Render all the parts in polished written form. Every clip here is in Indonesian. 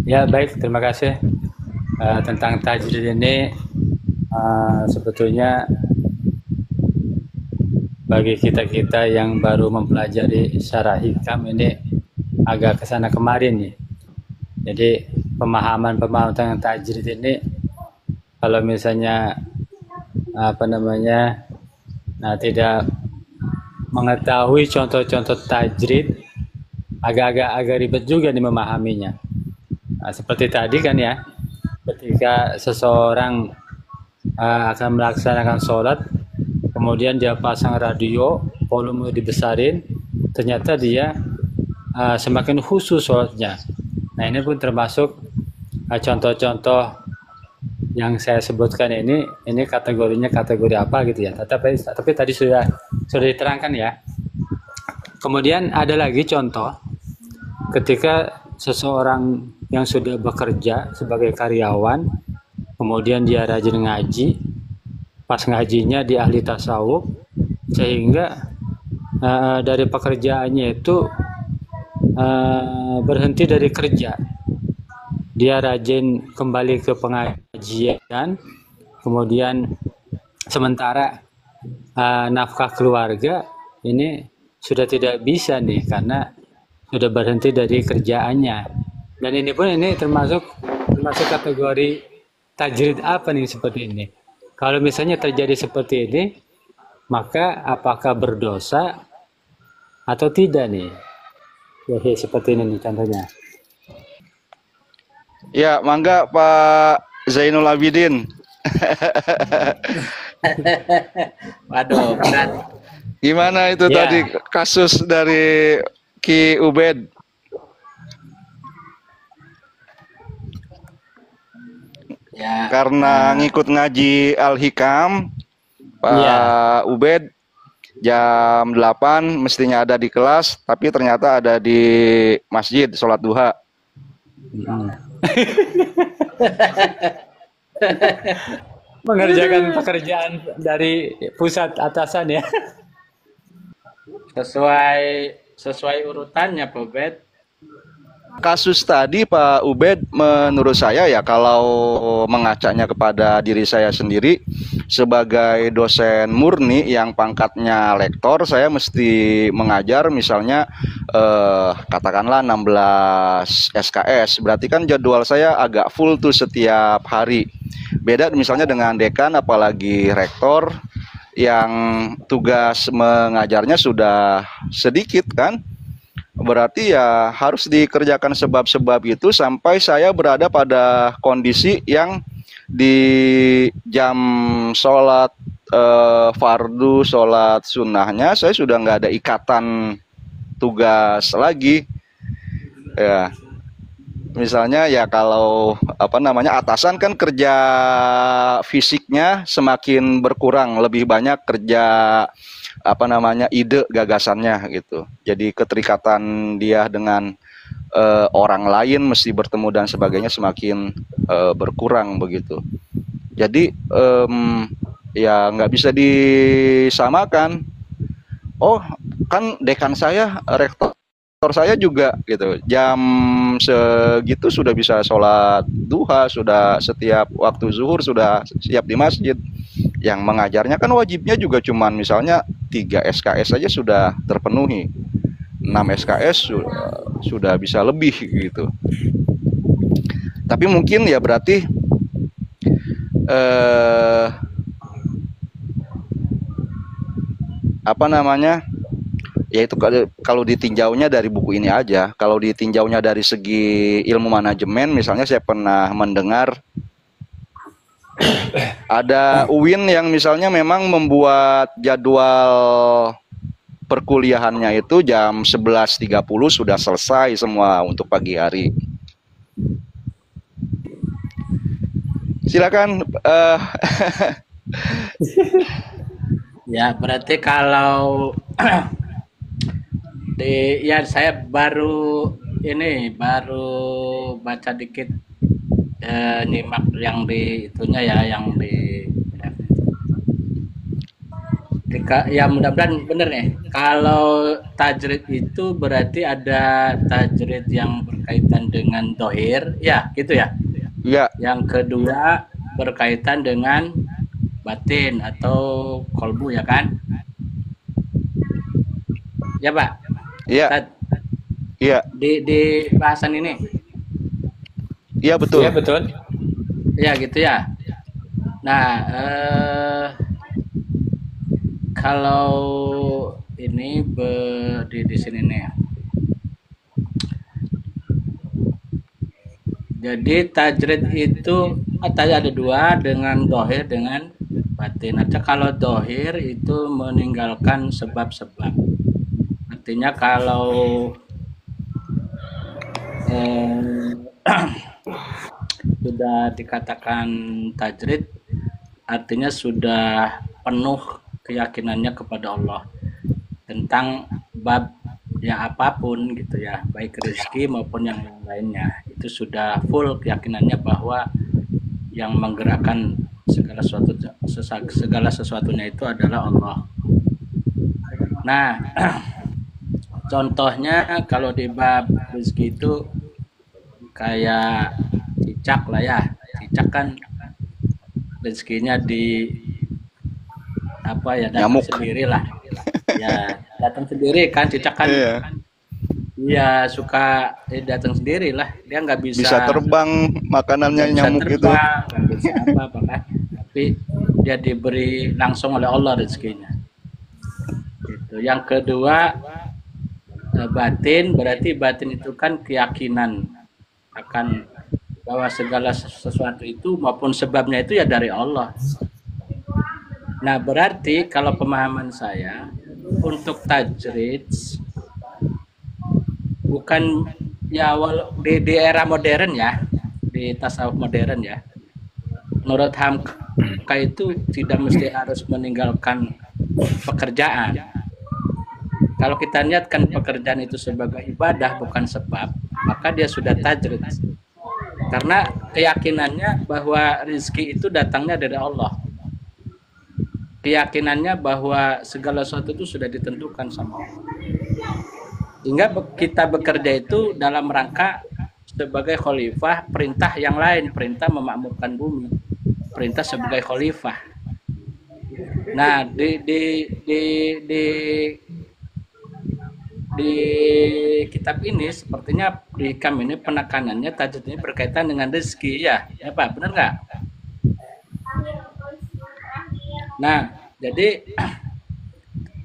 Ya, baik, terima kasih. Tentang tajwid ini, sebetulnya bagi kita-kita yang baru mempelajari syarah hikam ini agak kesana kemarin nih. Jadi pemahaman-pemahaman tentang tajwid ini, kalau misalnya apa namanya, tidak mengetahui contoh-contoh tajwid, agak-agak ribet juga nih memahaminya. Seperti tadi kan ya, ketika seseorang akan melaksanakan sholat, kemudian dia pasang radio, volume dibesarin, ternyata dia semakin khusyuk sholatnya. Nah, ini pun termasuk contoh-contoh yang saya sebutkan ini kategorinya kategori apa gitu ya. Tapi tadi sudah diterangkan ya. Kemudian ada lagi contoh ketika seseorang yang sudah bekerja sebagai karyawan, kemudian dia rajin ngaji, pas ngajinya di ahli tasawuf, sehingga dari pekerjaannya itu berhenti dari kerja. Dia rajin kembali ke pengajian, kemudian sementara nafkah keluarga ini sudah tidak bisa nih karena sudah berhenti dari kerjaannya. Dan ini termasuk kategori tajrid apa nih seperti ini. Kalau misalnya terjadi seperti ini, maka apakah berdosa atau tidak nih? Ya, seperti ini nih contohnya. Ya, mangga Pak Zainul Abidin. Waduh, berat. Gimana itu tadi Ya, kasus dari Ki Ubed? Ya, Karena ngikut ngaji Al-Hikam, iya. Pak Ubed jam 8 mestinya ada di kelas, tapi ternyata ada di masjid sholat duha. Mengerjakan pekerjaan dari pusat atasan ya. sesuai sesuai urutannya, Pak Bet. Kasus tadi Pak Ubed menurut saya ya kalau mengacanya kepada diri saya sendiri sebagai dosen murni yang pangkatnya lektor, saya mesti mengajar misalnya katakanlah 16 SKS, berarti kan jadwal saya agak full tuh setiap hari. Beda misalnya dengan dekan apalagi rektor yang tugas mengajarnya sudah sedikit kan. Berarti ya harus dikerjakan sebab-sebab itu sampai saya berada pada kondisi yang di jam sholat fardu, sholat sunnahnya saya sudah nggak ada ikatan tugas lagi. Ya, misalnya ya kalau apa namanya atasan kan kerja fisiknya semakin berkurang, lebih banyak kerja apa namanya ide gagasannya gitu. Jadi keterikatan dia dengan orang lain mesti bertemu dan sebagainya semakin berkurang begitu. Jadi ya nggak bisa disamakan. Oh kan dekan saya rektor saya juga gitu jam segitu sudah bisa sholat duha, sudah setiap waktu zuhur sudah siap di masjid. Yang mengajarnya kan wajibnya juga cuman misalnya 3 SKS saja sudah terpenuhi, 6 SKS sudah bisa lebih gitu. Tapi mungkin ya berarti apa namanya, yaitu kalau ditinjaunya dari buku ini aja, kalau ditinjaunya dari segi ilmu manajemen, misalnya saya pernah mendengar ada UIN yang misalnya memang membuat jadwal perkuliahannya itu jam 11.30 sudah selesai semua untuk pagi hari. Silakan. Ya, berarti kalau ya saya baru baca dikit, nyimak yang di itunya ya, yang di Ya mudah-mudahan bener nih. Kalau tajrid itu berarti ada tajrid yang berkaitan dengan dohir, ya gitu ya. Iya, Yang kedua berkaitan dengan batin atau kolbu ya kan? Ya Pak. iya, Tad- iya, di bahasan ini, iya betul. Iya betul. ya gitu ya. Nah, kalau ini di sini nih. Jadi tajrid itu tadi ada dua, dengan dohir dengan batin. Artinya kalau dohir itu meninggalkan sebab-sebab. Artinya kalau eh, sudah dikatakan tajrid, artinya sudah penuh keyakinannya kepada Allah tentang bab yang apapun gitu ya, baik rezeki maupun yang lainnya, itu sudah full keyakinannya bahwa yang menggerakkan segala sesuatunya itu adalah Allah. Nah, contohnya kalau di bab rezeki itu kayak cicak lah ya. Cicak kan rezekinya di apa ya, datang Nyamuk. sendiri lah. Ya, datang sendiri kan, cicak kan. Iya. Iya, suka datang sendiri lah. Dia nggak bisa Bisa terbang, makanannya bisa nyamuk itu. terbang, nggak bisa apa kan. Tapi dia diberi langsung oleh Allah rezekinya. Gitu. Yang kedua batin, berarti batin itu kan keyakinan akan bahwa segala sesuatu itu maupun sebabnya itu ya dari Allah. Nah, berarti kalau pemahaman saya untuk tajrid bukan ya di era modern ya, di tasawuf modern ya. Menurut Hamka itu tidak mesti harus meninggalkan pekerjaan. Kalau kita niatkan pekerjaan itu sebagai ibadah bukan sebab, maka dia sudah tajrid. Karena keyakinannya bahwa rezeki itu datangnya dari Allah. Keyakinannya bahwa segala sesuatu itu sudah ditentukan sama Allah. Hingga kita bekerja itu dalam rangka sebagai khalifah, perintah yang lain, perintah memakmurkan bumi, perintah sebagai khalifah. Nah, di kitab ini sepertinya di kami ini penekanannya tajwid ini berkaitan dengan rezeki ya Pak, benar nggak? Nah, jadi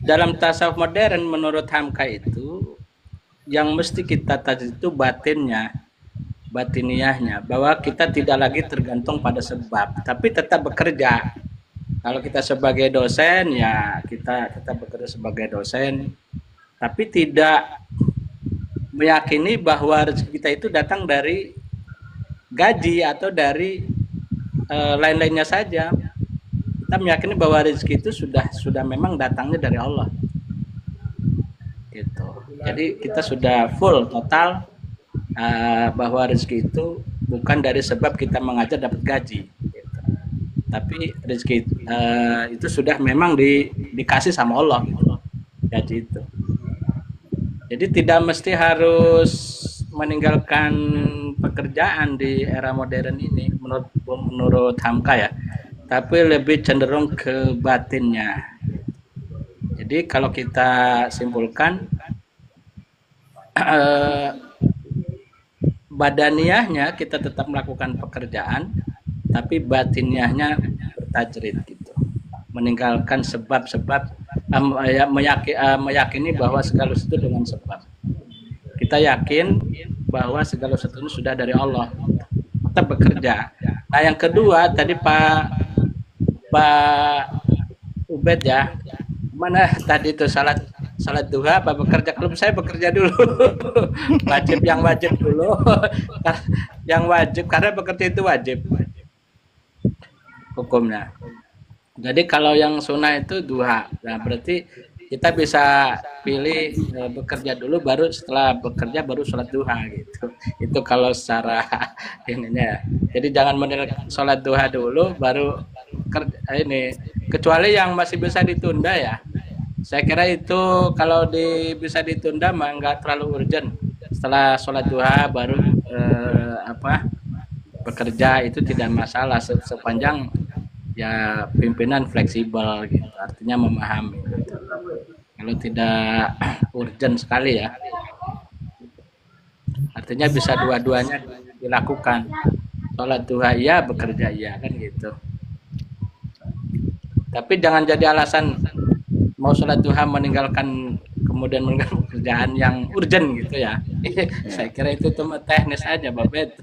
dalam tasawuf modern menurut Hamka itu yang mesti kita tajwid itu batinnya, batiniyahnya, bahwa kita tidak lagi tergantung pada sebab, tapi tetap bekerja. Kalau kita sebagai dosen ya kita bekerja sebagai dosen, tapi tidak meyakini bahwa rezeki kita itu datang dari gaji atau dari lain-lainnya saja. Kita meyakini bahwa rezeki itu sudah memang datangnya dari Allah. Gitu. Jadi kita sudah full total bahwa rezeki itu bukan dari sebab kita mengajar dapat gaji. Gitu. Tapi rezeki itu sudah memang dikasih sama Allah gitu loh. Gaji itu. Jadi tidak mesti harus meninggalkan pekerjaan di era modern ini menurut Hamka ya, tapi lebih cenderung ke batinnya. Jadi kalau kita simpulkan badaniyahnya kita tetap melakukan pekerjaan, tapi batiniahnya bertajrid gitu, meninggalkan sebab-sebab, meyakini bahwa segala sesuatu dengan sebab. Kita yakin bahwa segala sesuatu sudah dari Allah. Kita bekerja. Nah, yang kedua tadi Pak Ubed ya, mana tadi itu salat duha apa bekerja? Kalau saya bekerja dulu, yang wajib dulu, yang wajib karena bekerja itu wajib hukumnya. Jadi kalau yang sunnah itu duha. Nah, berarti kita bisa pilih bekerja dulu, baru setelah bekerja baru sholat duha gitu. Itu kalau secara ininya. Jadi jangan menilai sholat duha dulu baru ini, kecuali yang masih bisa ditunda ya. Saya kira itu kalau bisa ditunda mah nggak terlalu urgent. Setelah sholat duha baru bekerja itu tidak masalah sepanjang ya pimpinan fleksibel gitu. Artinya memahami. Kalau tidak urgent sekali ya. Artinya bisa dua-duanya dilakukan. Sholat duha iya, bekerja iya, kan gitu. Tapi jangan jadi alasan mau sholat duha kemudian meninggalkan pekerjaan yang urgent gitu ya. Saya kira itu cuma teknis aja, Babet.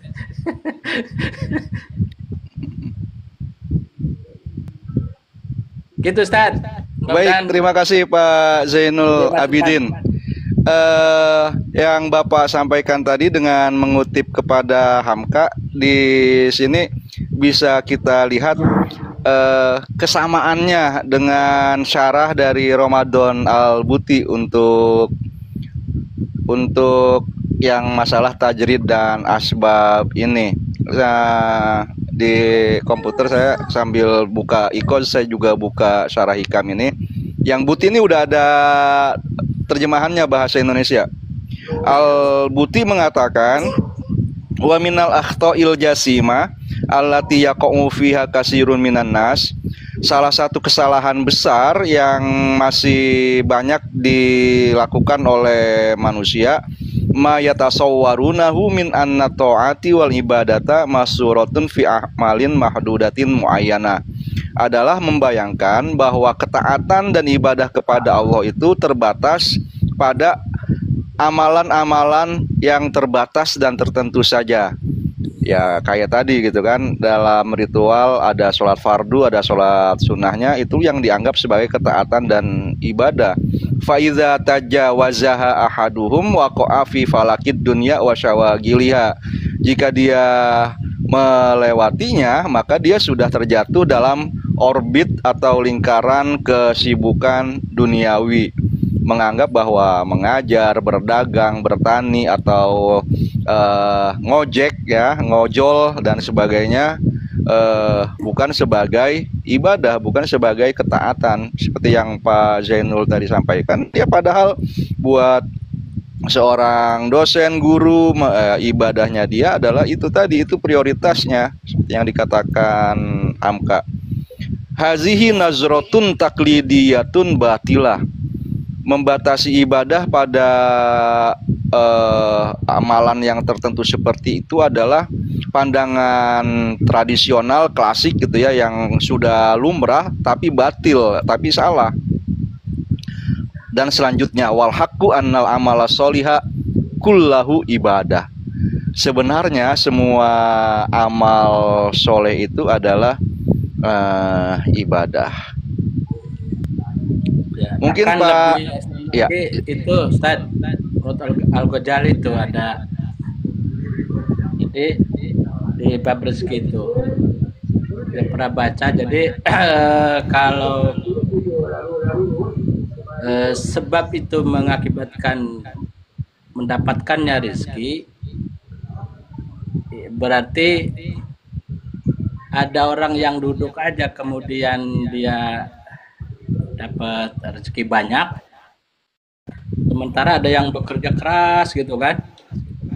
Gitu, Ustaz. Baik, terima kasih Pak Zainul Abidin. Yang Bapak sampaikan tadi dengan mengutip kepada Hamka di sini bisa kita lihat kesamaannya dengan syarah dari Ramadan Al-Buti untuk yang masalah tajrid dan asbab ini. Nah, di komputer saya sambil buka ikon, saya juga buka syarah hikam ini. Yang Buti ini udah ada terjemahannya bahasa Indonesia. Al-Buti mengatakan wa minal akhta'il jasima allati yaqa'u fiha kasirun minan nas. Salah satu kesalahan besar yang masih banyak dilakukan oleh manusia ma yatasawwarunahu min anna ta'ati wal ibadata masuratun fi a'malin mahdudatin muayyana, adalah membayangkan bahwa ketaatan dan ibadah kepada Allah itu terbatas pada amalan-amalan yang terbatas dan tertentu saja. Ya kayak tadi gitu kan, dalam ritual ada sholat fardu, ada sholat sunnahnya, itu yang dianggap sebagai ketaatan dan ibadah. Faiza tajawazaha ahaduhum waqa'a fi falakid dunya wa syawagiliha. Jika dia melewatinya, maka dia sudah terjatuh dalam orbit atau lingkaran kesibukan duniawi, menganggap bahwa mengajar, berdagang, bertani atau ngojek ya, ngojol dan sebagainya bukan sebagai ibadah, bukan sebagai ketaatan seperti yang Pak Zainul tadi sampaikan. Ya padahal buat seorang dosen, guru, ibadahnya dia adalah itu tadi, itu prioritasnya seperti yang dikatakan Hamka. Hazihi nazrotun taklidiyatun batilah. Membatasi ibadah pada amalan yang tertentu seperti itu adalah pandangan tradisional klasik gitu ya, yang sudah lumrah tapi batil, tapi salah. Dan selanjutnya wal haqqu annal amala sholiha kullahu ibadah. Sebenarnya semua amal soleh itu adalah ibadah. Ya, Mungkin Pak ya. Itu Ustaz Al-Ghazali itu ada jadi di bab rezeki itu saya pernah baca. Jadi kalau sebab itu mengakibatkan mendapatkannya rezeki, berarti ada orang yang duduk aja kemudian dia dapat rezeki banyak, sementara ada yang bekerja keras gitu kan,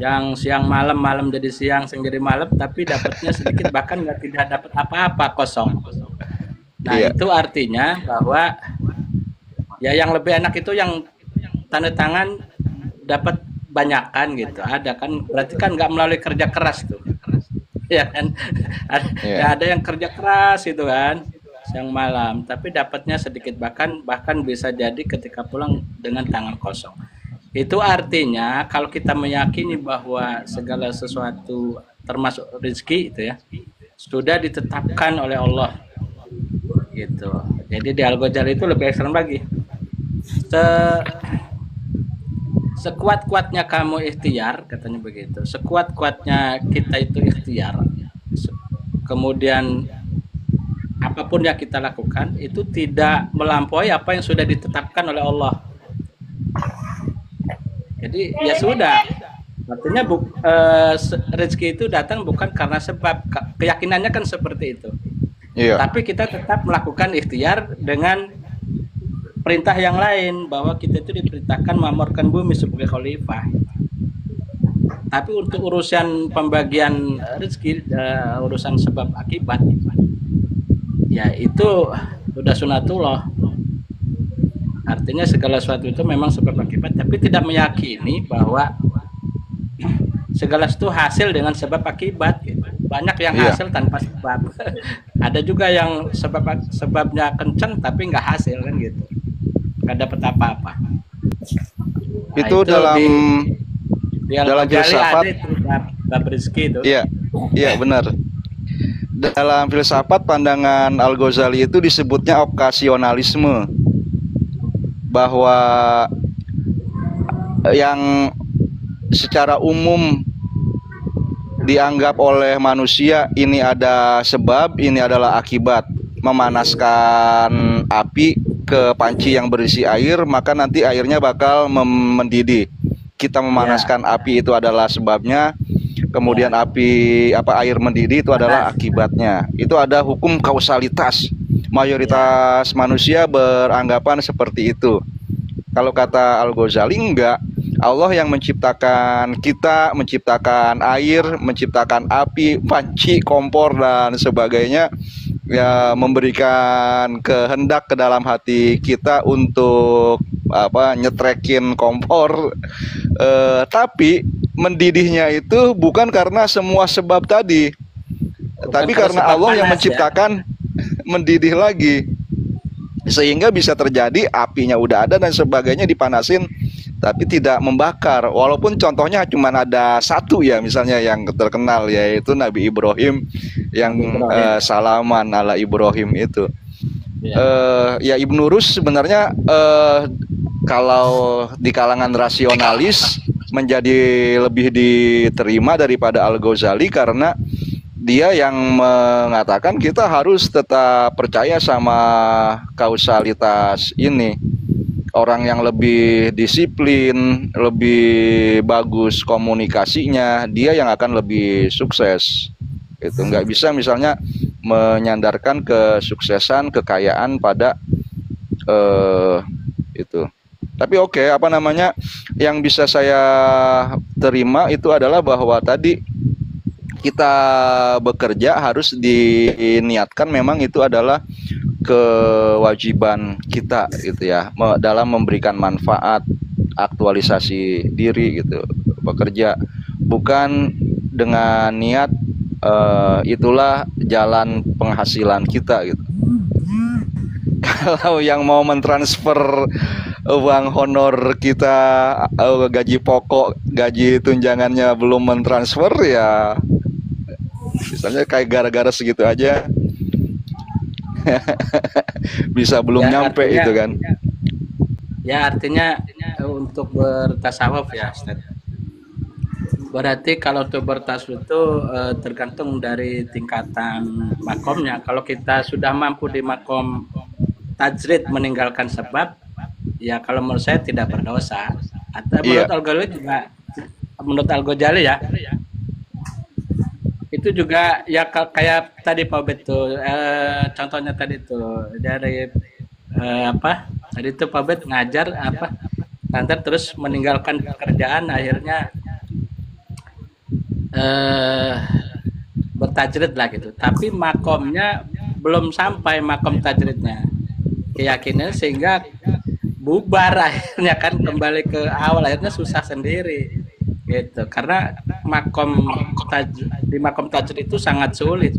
yang siang malam jadi siang jadi malam, tapi dapatnya sedikit, bahkan tidak dapat apa-apa, kosong. Nah itu artinya bahwa ya yang lebih enak itu yang tanda tangan dapat banyakan gitu, ada kan, berarti kan nggak melalui kerja keras tuh ya kan. Ada yang kerja keras itu kan siang malam, tapi dapatnya sedikit, bahkan bisa jadi ketika pulang dengan tangan kosong. Itu artinya kalau kita meyakini bahwa segala sesuatu termasuk rezeki itu ya sudah ditetapkan oleh Allah gitu. Jadi di Al-Ghazali itu lebih ekstrem lagi. Sekuat-kuatnya kamu ikhtiar, katanya begitu, sekuat-kuatnya kita itu ikhtiar, kemudian apapun yang kita lakukan itu tidak melampaui apa yang sudah ditetapkan oleh Allah. Jadi ya sudah, artinya rezeki itu datang bukan karena sebab, keyakinannya kan seperti itu Iya. Tapi kita tetap melakukan ikhtiar dengan perintah yang lain, bahwa kita itu diperintahkan memakmurkan bumi sebagai khalifah. Tapi untuk urusan pembagian rezeki, urusan sebab akibat, ya itu sudah sunatullah. Artinya segala sesuatu itu memang sebab akibat, tapi tidak meyakini bahwa segala sesuatu hasil dengan sebab akibat. Banyak yang hasil tanpa sebab. Ada juga yang sebabnya kencang tapi nggak hasil, kan gitu, nggak dapat apa-apa. Nah, Itu dalam filsafat bab rezeki itu. Iya, iya benar. Dalam filsafat pandangan Al-Ghazali itu disebutnya okasionalisme, bahwa yang secara umum dianggap oleh manusia ini ada sebab, ini adalah akibat. Memanaskan api ke panci yang berisi air, maka nanti airnya bakal mendidih. Kita memanaskan api itu adalah sebabnya, kemudian air mendidih itu adalah akibatnya. Itu ada hukum kausalitas. Mayoritas manusia beranggapan seperti itu. Kalau kata Al-Ghazali enggak. Allah yang menciptakan kita, menciptakan air, menciptakan api, panci, kompor dan sebagainya, ya memberikan kehendak ke dalam hati kita untuk nyetrekin kompor, tapi mendidihnya itu bukan karena semua sebab tadi, tapi karena Allah yang menciptakan mendidih lagi, sehingga bisa terjadi apinya udah ada dan sebagainya dipanasin tapi tidak membakar. Walaupun contohnya cuma ada satu ya, misalnya yang terkenal yaitu Nabi Ibrahim yang salaman ala Ibrahim itu. Ya Ibnu Rus sebenarnya kalau di kalangan rasionalis menjadi lebih diterima daripada Al-Ghazali, karena dia yang mengatakan kita harus tetap percaya sama kausalitas ini. Orang yang lebih disiplin, lebih bagus komunikasinya, dia yang akan lebih sukses. Itu nggak bisa misalnya menyandarkan kesuksesan, kekayaan pada itu. Tapi yang bisa saya terima itu adalah bahwa tadi kita bekerja harus diniatkan memang itu adalah kewajiban kita gitu ya, dalam memberikan manfaat, aktualisasi diri gitu, bekerja bukan dengan niat itulah jalan penghasilan kita gitu. Kalau yang mau mentransfer uang honor kita, gaji pokok, gaji tunjangannya belum mentransfer, ya misalnya kayak gara-gara segitu aja bisa belum nyampe artinya, itu kan. Ya artinya untuk bertasawuf ya Ustaz, berarti kalau untuk bertasawuf itu tergantung dari tingkatan makomnya. Kalau kita sudah mampu di makom tajrid meninggalkan sebab, ya kalau menurut saya tidak berdosa. Atau menurut Al-Ghazali juga, menurut Al-Ghazali ya, itu juga ya kayak tadi Pak Betul, contohnya tadi itu dari tadi itu Pak Bet ngajar nanti terus meninggalkan pekerjaan, akhirnya bertajrid lah gitu, tapi makomnya belum sampai makom tajridnya, keyakinan, sehingga bubar akhirnya kan, kembali ke awal, akhirnya susah sendiri gitu, karena di makom tajrid itu sangat sulit,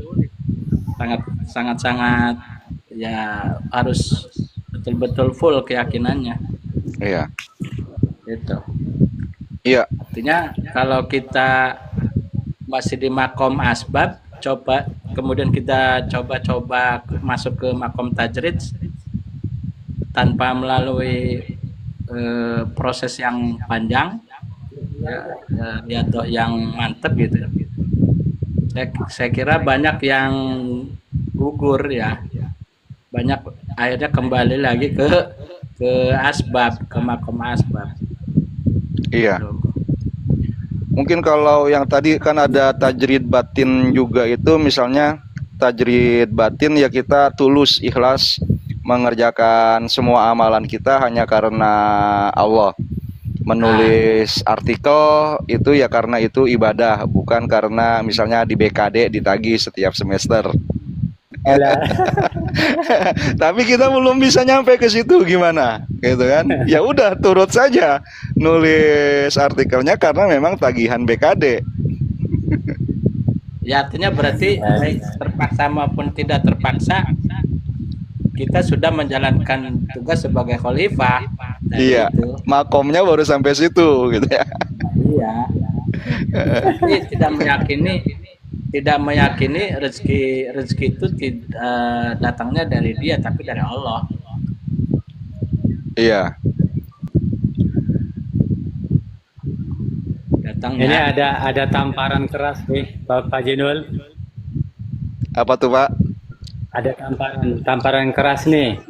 sangat ya harus betul-betul full keyakinannya. Iya. Gitu. Iya. Artinya kalau kita masih di makom asbab, kemudian kita coba masuk ke makom tajrid tanpa melalui proses yang panjang, ya yang mantep gitu. Saya kira banyak yang gugur ya, banyak akhirnya kembali lagi ke asbab, ke makom asbab. Iya. Mungkin kalau yang tadi kan ada tajrid batin juga, itu misalnya tajrid batin ya kita tulus ikhlas mengerjakan semua amalan kita hanya karena Allah. Menulis artikel itu ya karena itu ibadah, bukan karena misalnya di BKD ditagih setiap semester. Tapi kita belum bisa nyampe ke situ, gimana gitu kan. Ya udah turut saja nulis artikelnya karena memang tagihan BKD. Ya artinya berarti baik terpaksa maupun tidak terpaksa kita sudah menjalankan tugas sebagai khalifah. Iya, itu makomnya baru sampai situ gitu ya. Iya. Jadi tidak meyakini rezeki itu datangnya dari dia tapi dari Allah. Iya. Datangnya. Ini ada tamparan keras nih Pak Jinul. Apa tuh Pak? Ada tamparan keras nih.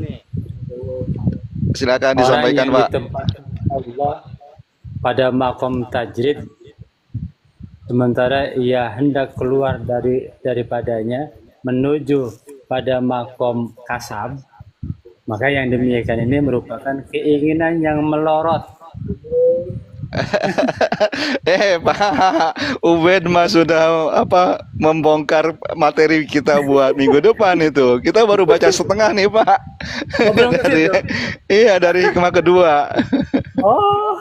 Silakan disampaikan Pak. Allah pada makom tajrid, sementara ia hendak keluar daripadanya menuju pada makom kasab, maka yang demikian ini merupakan keinginan yang melorot. Pak Ubed mah sudah membongkar materi kita buat minggu depan itu. Kita baru baca setengah nih Pak. Dari kema kedua. Oh.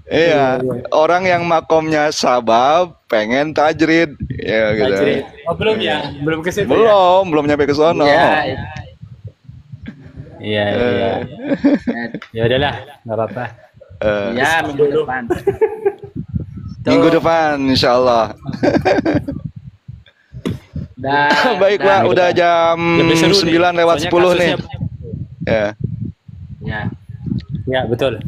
Iya, orang yang makomnya sabab pengen tajrid, ya gitu. Tajrid. Oh, belum ya? Belum ke situ. Belum nyampe ke sono. Iya. Ya udahlah, nggak apa-apa. Ya minggu depan. Minggu depan insya Allah. Baik Pak, udah jam 9:10 nih. Ya betul.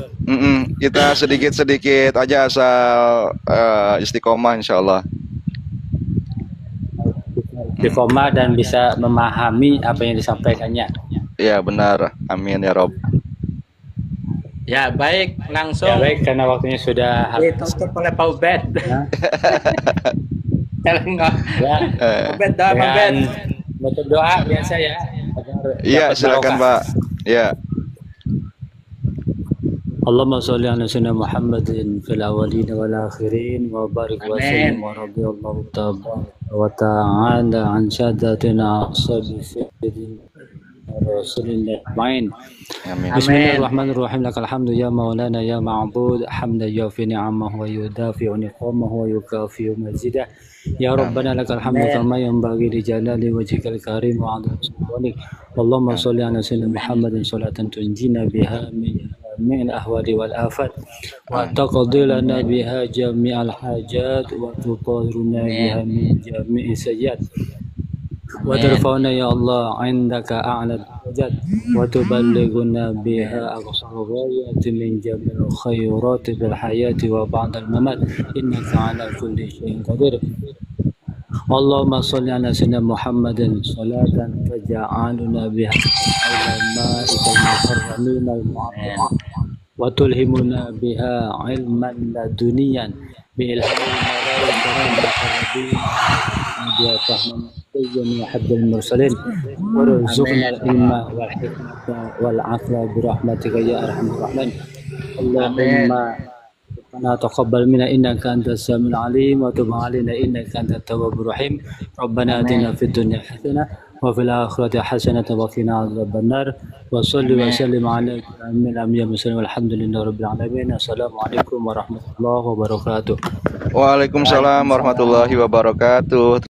Kita sedikit aja asal istiqomah insya Allah. Istiqomah dan bisa memahami apa yang disampaikannya. Ya benar, amin ya Rob. Ya baik, langsung. Ya baik, karena waktunya sudah ditutup oleh Pak Ubed. Ubed doa Ubed. Untuk doa biasa ya. Iya silakan Pak. Ya. Allahumma sholli ala sayyidina Muhammadin fil awwalin wal akhirin wa barik wa sallim wa radiyallahu ta'ala an sadatina ashabi sayyidina Rasulillah. Amin. Bismillahirrahmanirrahim. Lakal hamdu ya maulana ya ma'bud hamdan yafi ni'amahu wa yudafi'u niqamahu wa yukafi'u mazidah. Ya Rabbana lakal hamdu kama yanbaghi li jalali wajhikal karim wa 'azimi sultanik. Allahumma sholli ala sayyidina Muhammadin salatan tunjina biha min al-ahwali wal afat wa taqdi lana biha jami'al hajat wa tutahhiruna biha min jami'i sayyi'at. وترفعنا يا الله عندك أعلى الدرجات وتبلغنا بها أقصى الغايات من جميع الخيرات في الحياة وبعد الممات إنك على كل شيء قدير. اللهم صل على سيدنا محمد صلاة تجعلنا بها علمائك المكرمين المعظمين وتلهمنا بها علما لدنيا بإلهام الملائكة المقربين وحب المرسلين وارزقنا العلم والحكمة والعفو برحمتك يا أرحم الراحمين. اللهم ربنا تقبل منا إنك أنت السميع العليم وتب علينا إنك أنت التواب الرحيم. ربنا آتنا في الدنيا حسنة وفي الآخرة حسنة وقنا عذاب النار وصل وسلم على من الأنبياء والمرسلين والحمد لله رب العالمين. السلام عليكم ورحمة الله وبركاته. Waalaikumsalam warahmatullahi wabarakatuh.